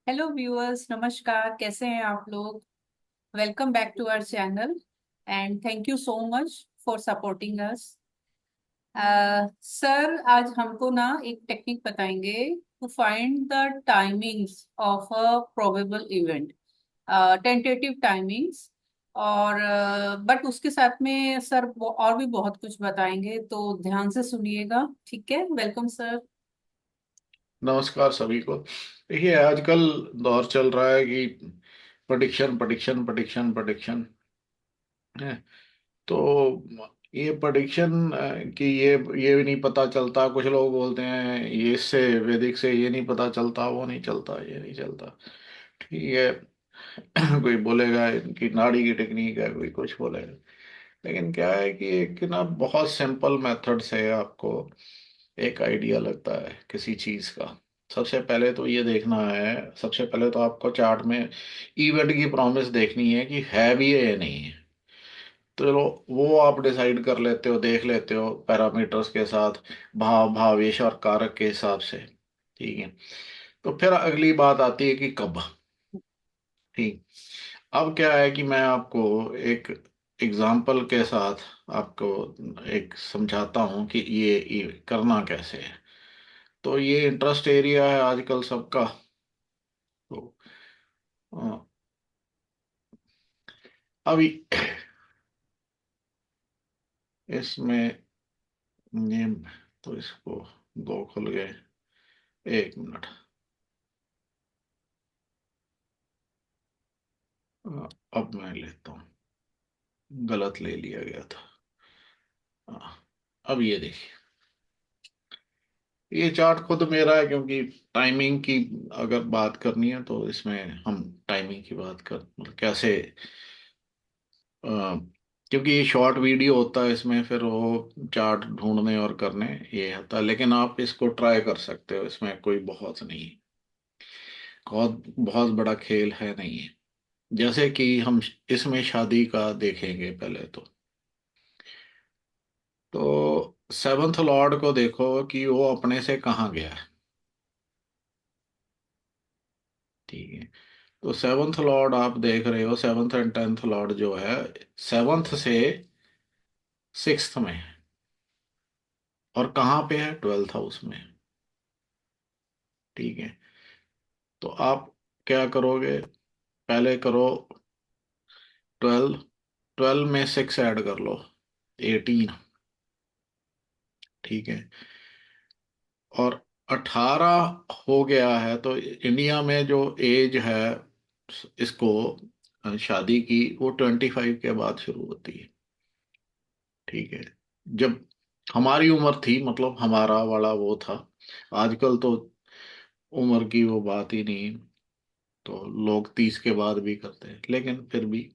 Hello viewers, नमस्कार। कैसे हैं आप लोग? Welcome back to our channel and thank you so much for supporting us. Sir, आज हमको ना एक टेक्निक बताएंगे to find the timings of a probable event, tentative timings. और बट उसके साथ में सर और भी बहुत कुछ बताएंगे, तो ध्यान से सुनिएगा। ठीक है? Welcome sir. नमस्कार सभी को। देखिए, आजकल दौर चल रहा है कि प्रेडिक्शन प्रेडिक्शन प्रेडिक्शन प्रेडिक्शन है। तो ये प्रेडिक्शन कि ये भी नहीं पता चलता। कुछ लोग बोलते हैं ये इससे वैदिक से ये नहीं पता चलता, वो नहीं चलता, ये नहीं चलता। ठीक है। कोई बोलेगा इनकी नाड़ी की टेक्निक है, कोई कुछ बोलेगा। लेकिन क्या है कि एक ना बहुत सिंपल मेथड से आपको एक आइडिया लगता है किसी चीज का। सबसे पहले तो ये देखना है, सबसे पहले तो आपको चार्ट में इवेंट की प्रॉमिस देखनी है कि है भी है या नहीं है। तो चलो, वो आप डिसाइड कर लेते हो, देख लेते हो पैरामीटर्स के साथ, भाव भावेश और कारक के हिसाब से। ठीक है। तो फिर अगली बात आती है कि कब। ठीक। अब क्या है कि मैं आपको एक एग्जाम्पल के साथ आपको एक समझाता हूँ कि ये करना कैसे है। तो ये इंटरेस्ट एरिया है आजकल सबका। तो अ, अभी इसमें नेम, तो इसको दो खुल गए। एक मिनट। अब मैं लेता हूँ, गलत ले लिया गया था। अब ये देखिए, ये चार्ट खुद मेरा है क्योंकि टाइमिंग की अगर बात करनी है तो इसमें हम टाइमिंग की बात कर मतलब कैसे, अ, क्योंकि ये शॉर्ट वीडियो होता है इसमें फिर वो चार्ट ढूंढने और करने ये होता है। लेकिन आप इसको ट्राई कर सकते हो, इसमें कोई बहुत नहीं, बहुत बहुत बड़ा खेल है नहीं है। जैसे कि हम इसमें शादी का देखेंगे पहले तो सेवंथ लॉर्ड को देखो कि वो अपने से कहाँ गया है। ठीक है। तो सेवंथ लॉर्ड आप देख रहे हो, सेवंथ एंड टेंथ लॉर्ड जो है सेवंथ से सिक्स्थ में है। और कहाँ पे है? ट्वेल्थ हाउस में। ठीक है। तो आप क्या करोगे? पहले करो 12, 12 में 6 ऐड कर लो, 18। ठीक है। और 18 हो गया है तो इंडिया में जो एज है इसको शादी की, वो 25 के बाद शुरू होती है। ठीक है। जब हमारी उम्र थी, मतलब हमारा वाला वो था। आजकल तो उम्र की वो बात ही नहीं। तो लोग 30 के बाद भी करते हैं, लेकिन फिर भी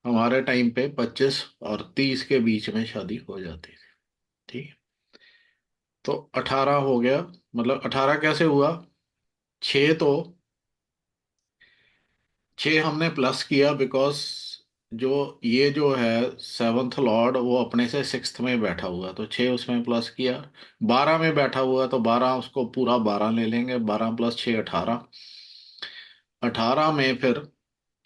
हमारे टाइम पे 25 और 30 के बीच में शादी हो जाती थी। ठीक है। तो 18 हो गया, मतलब 18 कैसे हुआ? 6 तो 6 हमने प्लस किया बिकॉज जो ये जो है सेवंथ लॉर्ड वो अपने से सिक्स्थ में बैठा हुआ, तो 6 उसमें प्लस किया। 12 में बैठा हुआ तो 12, उसको पूरा 12 ले लेंगे। 12 + 6 18। 18 में फिर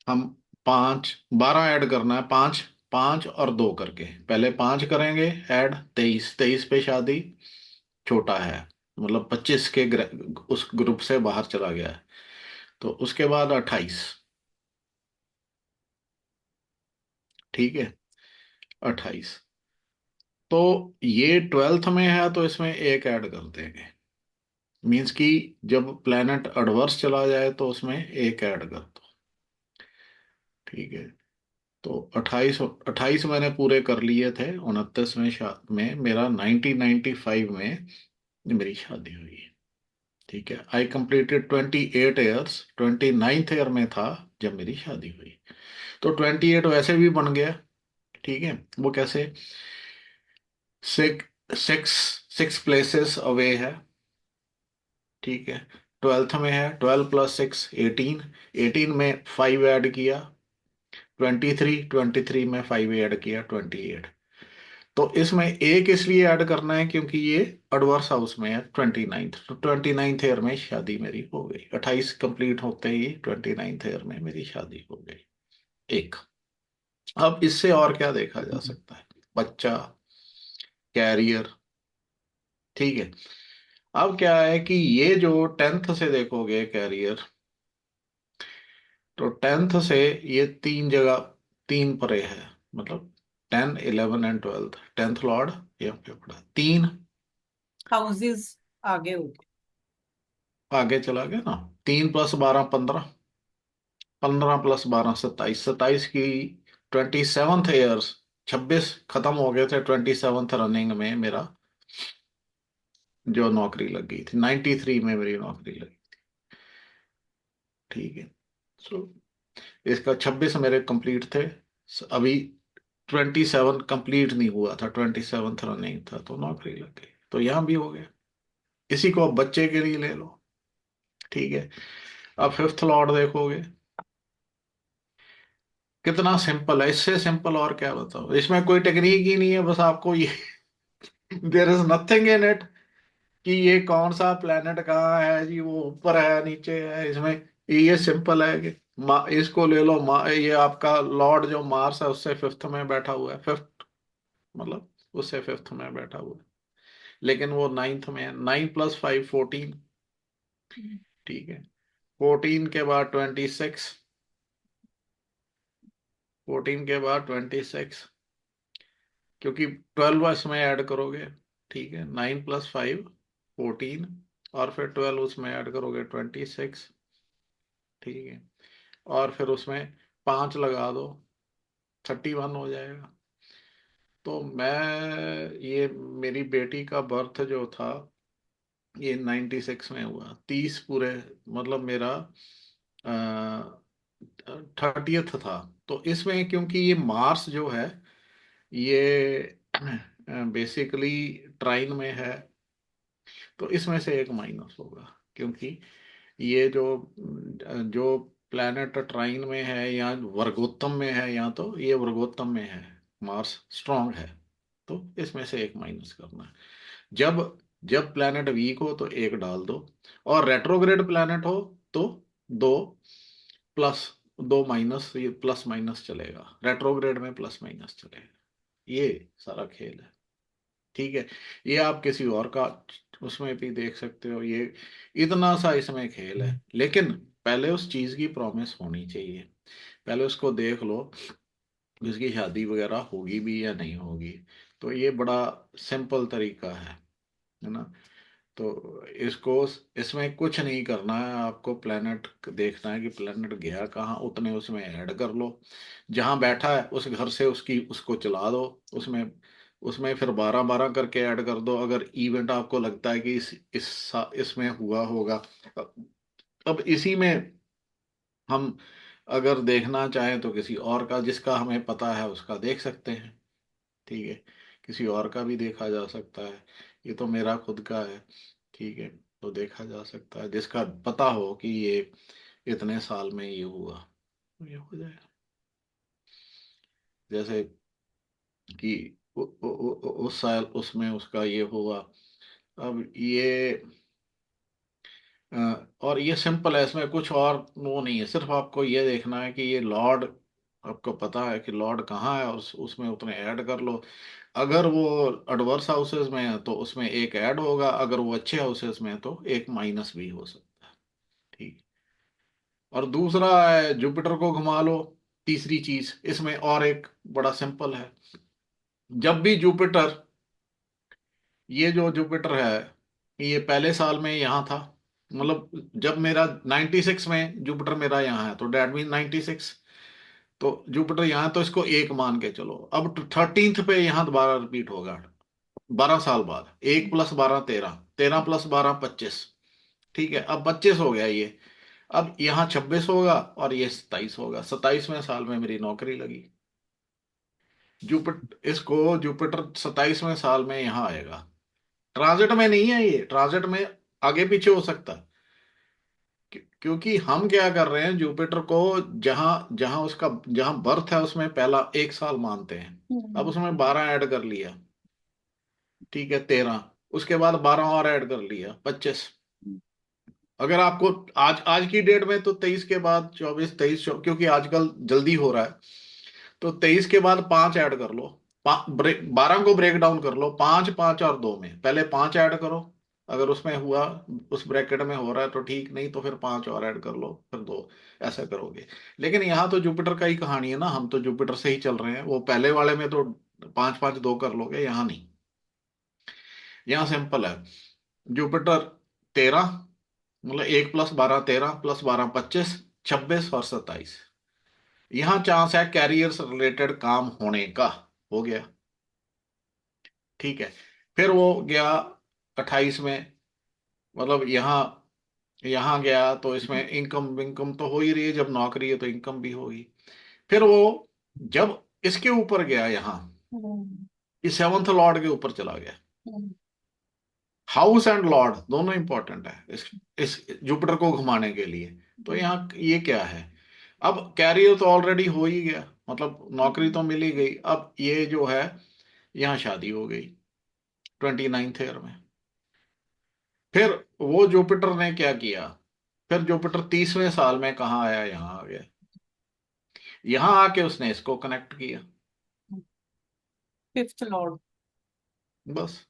हम 5 12 ऐड करना है। 5 5 और 2 करके पहले 5 करेंगे ऐड। 23, 23 पे शादी छोटा है, मतलब 25 के उस ग्रुप से बाहर चला गया है। तो उसके बाद 28। ठीक है। 28। तो ये ट्वेल्थ में है तो इसमें एक ऐड कर देंगे। मीन्स कि जब प्लेनेट एडवर्स चला जाए तो उसमें एक ऐड कर दो। ठीक है। तो 28, 28 मैंने पूरे कर लिए थे। 29 में मेरा 1995 में मेरी शादी हुई है। ठीक है। I completed 28 years, 29th year में था जब मेरी शादी हुई। तो 28 वैसे भी बन गया। ठीक है। वो कैसे? सिक्स सिक्स प्लेसेस अवे है। ठीक है। ट्वेल्थ में है, 12 + 6 18। 18 में 5 ऐड किया, 23। 23 में 5 ऐड किया, 28। तो इसमें एक इसलिए ऐड करना है क्योंकि ये एडवर्स हाउस में है 29th, तो 29th ईयर में शादी मेरी हो गई, 28 कंप्लीट होते ही 29th ईयर में मेरी शादी हो गई। एक, अब इससे और क्या देखा जा सकता है? बच्चा, कैरियर, ठीक है। अब क्या है कि ये जो 10th से देखोगे कैरियर, तो 10th से ये तीन जगह, तीन परे है, मतलब 10, 11 एंड 12th, 10th लॉर्ड यहाँ पे पड़ा, तीन हाउसेस आगे हो गए। आगे चला गया ना। 3 + 12 15, 15 + 12 27, 27 की 27th ईयर्स, 26 खत्म हो गए थे 27th रनिंग में मेरा जो नौकरी लग गई थी, 93 में मेरी नौकरी लगी, ठीक है। सो इसका 26 मेरे कंप्लीट थे, अभी 27 कंप्लीट नहीं हुआ था, 27th रनिंग था, तो नौकरी लग गई, तो यहाँ भी हो गया। इसी को अब बच्चे के लिए ले लो, ठीक है। अब 5th लॉर्ड देखोगे, कितना सिंपल है, इससे सिंपल और क्या बताओ, इसमें कोई टेक्निक ही नहीं है, बस आपको ये there is nothing in it कि ये कौन सा प्लेनेट कहाँ है जी, वो ऊपर है नीचे है, इसमें ये सिंपल है कि इसको ले लो, ये आपका लॉर्ड जो मार्स है उससे 5th में बैठा हुआ है, 5th मतलब उससे 5th में बैठा हुआ है, लेकिन वो 9th में है। 9 + 5 14, ठीक है। 14 के बाद 26, 14 के बाद 26, क्योंकि 12 इसमें ऐड करोगे, ठीक है। 9 + 5 14, और फिर 12 उसमें ऐड करोगे 26, ठीक है। और फिर उसमें 5 लगा दो, 31 हो जाएगा। तो मैं, ये मेरी बेटी का बर्थ जो था ये 96 में हुआ, 30 पूरे, मतलब मेरा 30th था। तो इसमें क्योंकि ये मार्स जो है ये बेसिकली ट्राइन में है, तो इसमें से एक माइनस होगा, क्योंकि ये जो जो प्लैनेट ट्राइन में है या वर्गोत्तम में है, या तो ये वर्गोत्तम में है, मार्स स्ट्रांग है, तो इसमें से एक माइनस करना है। जब जब प्लैनेट वीक हो तो एक डाल दो, और रेट्रोग्रेड प्लैनेट हो तो दो प्लस, दो माइनस, ये प्लस माइनस चलेगा, रेट्रोग्रेड में प्लस माइनस चलेगा, ये सारा खेल है, ठीक है। ये आप किसी और का उसमें भी देख सकते हो, ये इतना सा इसमें खेल है, लेकिन पहले उस चीज की प्रॉमिस होनी चाहिए, पहले उसको देख लो उसकी शादी वगैरह होगी भी या नहीं होगी। तो ये बड़ा सिंपल तरीका है ना। तो इसको, इसमें कुछ नहीं करना है, आपको प्लेनेट देखना है कि प्लेनेट गया कहाँ, उतने उसमें ऐड कर लो, जहाँ बैठा है उस घर से उसकी उसको चला दो, उसमें उसमें फिर 12 12 करके ऐड कर दो, अगर इवेंट आपको लगता है कि इसमें हुआ होगा। अब इसी में हम अगर देखना चाहें तो किसी और का जिसका हमें पता है उसका देख सकते हैं, ठीक है। किसी और का भी देखा जा सकता है, ये तो मेरा खुद का है, ठीक है। तो देखा जा सकता है जिसका पता हो कि ये इतने साल में ये हुआ, तो ये हो जाएगा। जैसे कि उस साल उसमें उसका ये हुआ। अब ये अ, और ये सिंपल है, इसमें कुछ और वो नहीं है, सिर्फ आपको ये देखना है कि ये लॉर्ड, आपको पता है कि लॉर्ड कहाँ है, और उसमें उतने ऐड कर लो। अगर वो एडवर्स हाउसेस में है तो उसमें एक ऐड होगा, अगर वो अच्छे हाउसेस में है तो एक माइनस भी हो सकता है, ठीक। और दूसरा है जुपिटर को घुमा लो, तीसरी चीज इसमें और एक बड़ा सिंपल है। जब भी जुपिटर, ये जो जुपिटर है ये पहले साल में यहाँ था, मतलब जब मेरा 96 में जुपिटर मेरा यहाँ है, तो डेट मीन 96, तो जुपिटर यहाँ है, तो इसको एक मान के चलो। अब 13th पे यहाँ दोबारा रिपीट होगा, 12 साल बाद, 1 + 12 13, 13 + 12 25, ठीक है। अब 25 हो गया ये, अब यहाँ 26 होगा और ये 27 होगा, 27वें साल में मेरी नौकरी लगी। जुपिटर, इसको जुपिटर 27वें साल में यहाँ आएगा, ट्रांजिट में नहीं है, ये ट्रांजिट में आगे पीछे हो सकता है। क्योंकि हम क्या कर रहे हैं, जुपिटर को जहां जहां उसका जहां बर्थ है उसमें पहला एक साल मानते हैं, अब हम्म। उसमें 12 ऐड कर लिया, ठीक है 13, उसके बाद 12 और ऐड कर लिया 25। अगर आपको आज आज की डेट में तो 23 के बाद 24, 23, क्योंकि आजकल जल्दी हो रहा है, तो 23 के बाद 5 ऐड कर लो। 12 को ब्रेक डाउन कर लो, 5, 5 और 2 में पहले 5 ऐड करो। अगर उसमें हुआ, उस ब्रैकेट में हो रहा है तो ठीक, नहीं तो फिर 5 और ऐड कर लो, फिर 2, ऐसा करोगे। लेकिन यहाँ तो जुपिटर का ही कहानी है ना, हम तो जुपिटर से ही चल रहे हैं। वो पहले वाले में तो 5, 5, 2 कर लोगे, यहाँ नहीं। यहाँ सिंपल है। जुपिटर 13, मतलब 1 + 12 13, +12 25, 26 और 27। यहाँ चांस है कैरियर्स रिलेटेड काम होने का। हो गया, ठीक है। फिर वो गया 28 में, मतलब यहाँ यहाँ गया तो इसमें इनकम विनकम तो हो ही रही है, जब नौकरी है तो इनकम भी होगी। फिर वो जब इसके ऊपर गया, यहाँ हम्म, इस 7th लॉर्ड के ऊपर चला गया। हम्म, हाउस एंड लॉर्ड दोनों इंपॉर्टेंट है इस जुपिटर को घुमाने के लिए। तो हम्म, यहाँ ये क्या है, अब कैरियर तो ऑलरेडी हो ही गया, मतलब नौकरी तो मिल ही गई। अब ये जो है, यहाँ शादी हो गई 29th ईयर में। फिर वो जुपिटर ने क्या किया, फिर जुपिटर 30वें साल में कहाँ आया, यहाँ आ गया। यहाँ आके उसने इसको कनेक्ट किया, फिफ्थ लॉर्ड बस।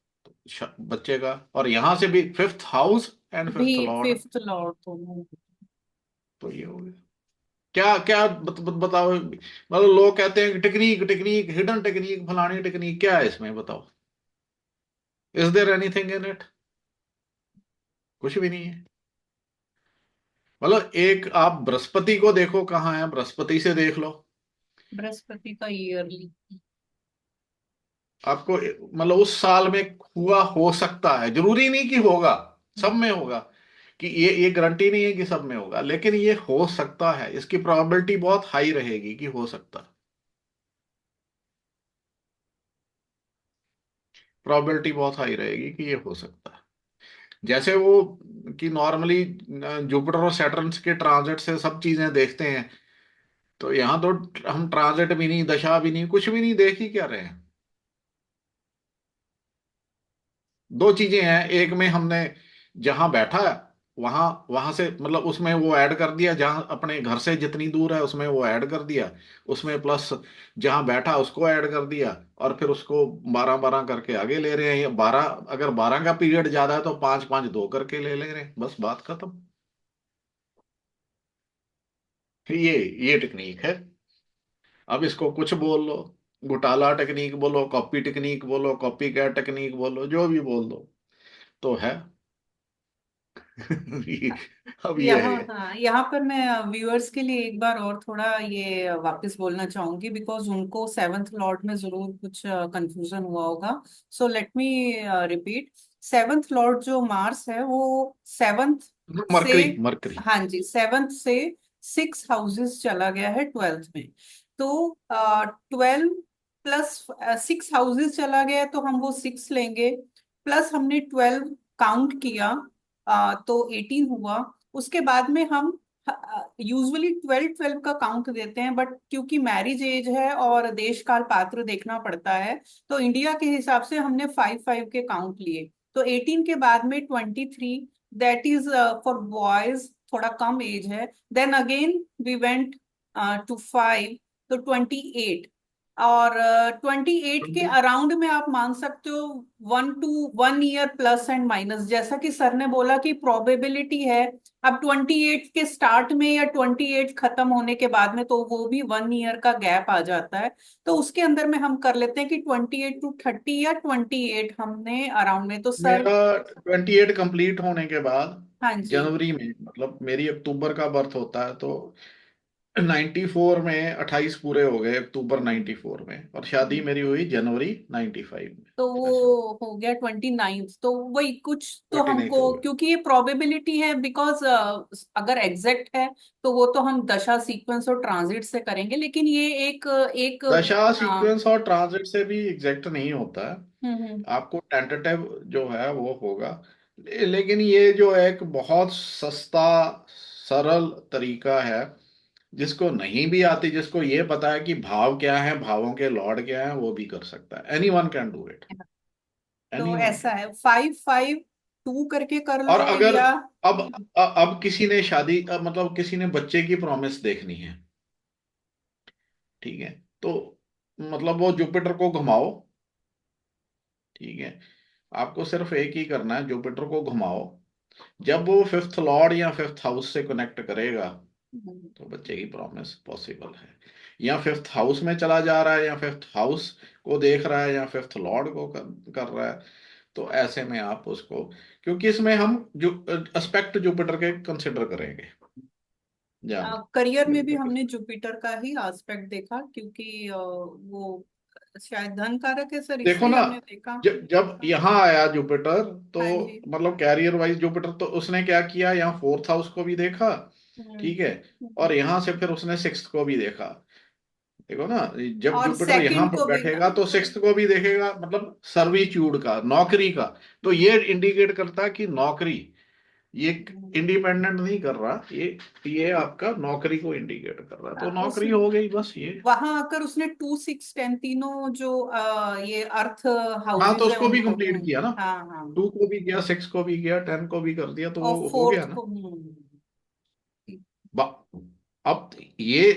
बच्चे का, और यहाँ से भी 5th हाउस एंड भी 5th लॉर्ड। फिफ्थ लॉर्ड दोनों। तो ये हो गया। क्या क्या बताओ, मतलब लोग कहते हैं कि टेक्निक टेक्निक हिडन टेक्निक फलानी टेक्निक, क्या है इसमें बताओ। Is there anything in it? कुछ भी नहीं है। मतलब एक आप बृहस्पति को देखो कहाँ है, बृहस्पति से देख लो। बृहस्पति का ईयरली। आपको मतलब उस साल में हुआ हो सकता है, जरूरी नहीं कि होगा, सब में होगा। कि ये गारंटी नहीं है कि सब में होगा, लेकिन ये हो सकता है, इसकी प्रोबेबिलिटी बहुत हाई रहेगी कि हो सकता है। प्रोबेबिलिटी बहुत हाई रहेगी कि ये हो सकता है। जैसे वो कि नॉर्मली जुपिटर और सैटर्न के ट्रांजिट से सब चीजें देखते हैं, तो यहाँ तो हम ट्रांजिट भी नहीं, दशा भी नहीं, कुछ भी नहीं, देख ही क्या रहे हैं। दो चीजें हैं, एक में हमने जहां बैठा है वहां वहां से, मतलब उसमें वो ऐड कर दिया, जहां अपने घर से जितनी दूर है उसमें वो ऐड कर दिया, उसमें प्लस जहां बैठा उसको ऐड कर दिया, और फिर उसको 12 12 करके आगे ले रहे हैं। या 12, अगर 12 का पीरियड ज्यादा है तो 5 5 2 करके ले रहे हैं, बस बात खत्म। ये टेक्निक है। अब इसको कुछ बोल लो, घोटाला टेक्निक बोलो, कॉपी टेक्निक बोलो, कॉपी कैट टेक्निक बोलो, जो भी बोल दो, तो है। अब ये यहाँ, है। हाँ, यहाँ पर मैं व्यूअर्स के लिए एक बार और थोड़ा ये वापस बोलना चाहूंगी, बिकॉज उनको सेवंथ लॉर्ड में जरूर कुछ कंफ्यूजन हुआ होगा। So let me repeat. Seventh Lord जो मार्स है वो सेवंथ से, मरकरी मरकरी। हाँ जी, सेवंथ से 6 हाउसेस चला गया है ट्वेल्थ में। तो 12 प्लस 6 हाउसेस चला गया है, तो हम वो 6 लेंगे, प्लस हमने 12 काउंट किया, तो 18 हुआ। उसके बाद में हम यूजुअली 12 12 का काउंट देते हैं, बट क्योंकि मैरिज एज है और देश काल पात्र देखना पड़ता है, तो इंडिया के हिसाब से हमने 5 5 के काउंट लिए। तो 18 के बाद में 23, दैट इज फॉर बॉयज, थोड़ा कम एज है। Then again we went to 5, तो 28। और 28 के 20। अराउंड में आप मान सकते हो 1 to 1 year plus and minus, जैसा कि सर ने बोला कि प्रोबेबिलिटी है। अब 28 के स्टार्ट में या 28 खत्म होने के बाद में, तो वो भी 1 ईयर का गैप आ जाता है। तो उसके अंदर में हम कर लेते हैं कि 28 to 30 या 28 हमने अराउंड में, तो सर। मेरा 28 कंप्लीट होने के बाद हाँ जी। जनवरी में, मतलब मेरी अक्टूबर का बर्थ होता है, तो 94 में 28 पूरे हो गए अक्टूबर 94 में, और शादी मेरी हुई जनवरी 95 में। तो ऐसे हो वो हो गया 29th, तो वही कुछ तो 29th हमको, हो गया। क्योंकि ये प्रोबेबिलिटी है, बिकॉज अगर एग्जैक्ट है तो वो तो हम दशा सीक्वेंस और ट्रांजिट से करेंगे, लेकिन ये एक एक दशा हाँ। सीक्वेंस और ट्रांजिट से भी एग्जैक्ट नहीं होता है। हम्म। आपको टेंटेटिव जो है वो होगा। लेकिन ये जो है एक बहुत सस्ता सरल तरीका है, जिसको नहीं भी आती, जिसको ये पता है कि भाव क्या है, भावों के लॉर्ड क्या है, वो भी कर सकता है। Any one can do it. तो एनी वन ऐसा कैन। है 5-5-2 करके कर और लो अगर या। अब किसी ने शादी मतलब किसी ने बच्चे की प्रॉमिस देखनी है, ठीक है, तो मतलब वो जुपिटर को घुमाओ, ठीक है, आपको सिर्फ एक ही करना है, जुपिटर को घुमाओ। जब वो फिफ्थ लॉर्ड या फिफ्थ हाउस से कनेक्ट करेगा तो बच्चे की प्रॉमिस पॉसिबल है। या फिफ्थ हाउस में चला जा रहा है, या फिफ्थ हाउस को देख रहा है, या फिफ्थ लॉर्ड को कर रहा है, तो ऐसे में आप उसको, क्योंकि इसमें हम जो एस्पेक्ट जुपिटर के कंसिडर करेंगे, जान करियर में भी जुपिटर। हमने जुपिटर का ही एस्पेक्ट देखा, क्योंकि वो शायद धन कारक है सर, देखो इसलिए ना, हमने देखा। जब यहाँ आया जुपिटर, तो हाँ जी। मतलब कैरियर वाइज जुपिटर, तो उसने क्या किया, यहाँ फोर्थ हाउस को भी देखा, हम्म, ठीक है, और हम्म। यहाँ से फिर उसने सिक्स्थ को भी देखा। देखो ना, जब और जुपिटर यहाँ सेकंड पर को भी ना। बैठेगा तो सिक्स्थ को भी देखेगा, मतलब सर्विट्यूड का, नौकरी का। तो हम्म, ये इंडिकेट करता है कि नौकरी, ये हम्म। इंडिपेंडेंट नहीं कर रहा, ये आपका नौकरी को इंडिकेट कर रहा है, तो उस नौकरी हो गई बस ये। वहां आकर उसने 2-6-10 तीनों जो ये अर्थ हाँ, तो हाउसेज है उसको भी उनको। कंप्लीट किया ना, हाँ हाँ। 2 को भी किया, 6 को भी किया, 10 को भी कर दिया, तो और वो हो फोर्थ गया ना। को। अब ये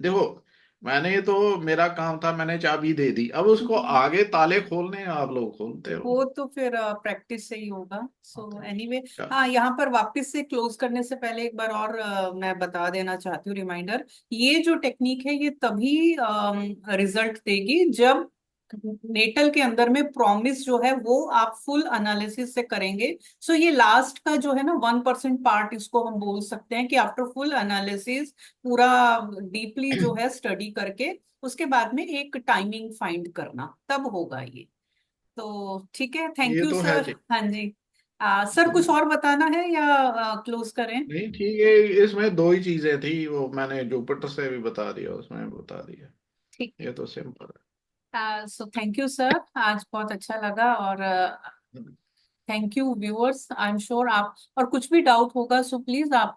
देखो, मैंने तो, मेरा काम था, मैंने चाबी दे दी, अब उसको आगे ताले खोलने हैं, आप लोग खोलते हो। वो तो फिर प्रैक्टिस से ही होगा। हाँ, सो तो एनीवे क्या। हाँ, यहाँ पर वापस से क्लोज करने से पहले एक बार और मैं बता देना चाहती हूँ, रिमाइंडर। ये जो टेक्निक है ये तभी रिजल्ट देगी जब नेटल के अंदर में प्रॉमिस जो है वो आप फुल एनालिसिस से करेंगे। सो ये लास्ट का जो है ना 1% पार्ट, इसको हम बोल सकते हैं कि आफ्टर फुल एनालिसिस, पूरा डीपली जो है स्टडी करके, उसके बाद में एक टाइमिंग फाइंड करना, तब होगा ये। तो ठीक है, थैंक ये यू तो है सर। जी। हाँ जी। सर कुछ और बताना है या क्लोज करें? नहीं, ठीक है, इसमें दो ही चीजें थी, वो मैंने जुपिटर से भी बता दिया, उसमें भी बता दिया। ठीक ये तो सिंपल है। सो थैंक यू सर, आज बहुत अच्छा लगा। और है। Thank you viewers, I am sure आप, और कुछ भी डाउट होगा सो प्लीज आप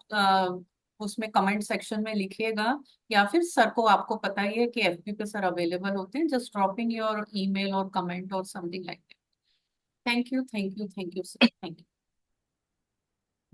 उसमें कमेंट सेक्शन में लिखिएगा, या फिर सर को, आपको पता ही है कि एफबी पे सर अवेलेबल होते हैं, जस्ट ड्रॉपिंग योर ईमेल और कमेंट और something like that. Thank you, thank you, thank you sir, thank you.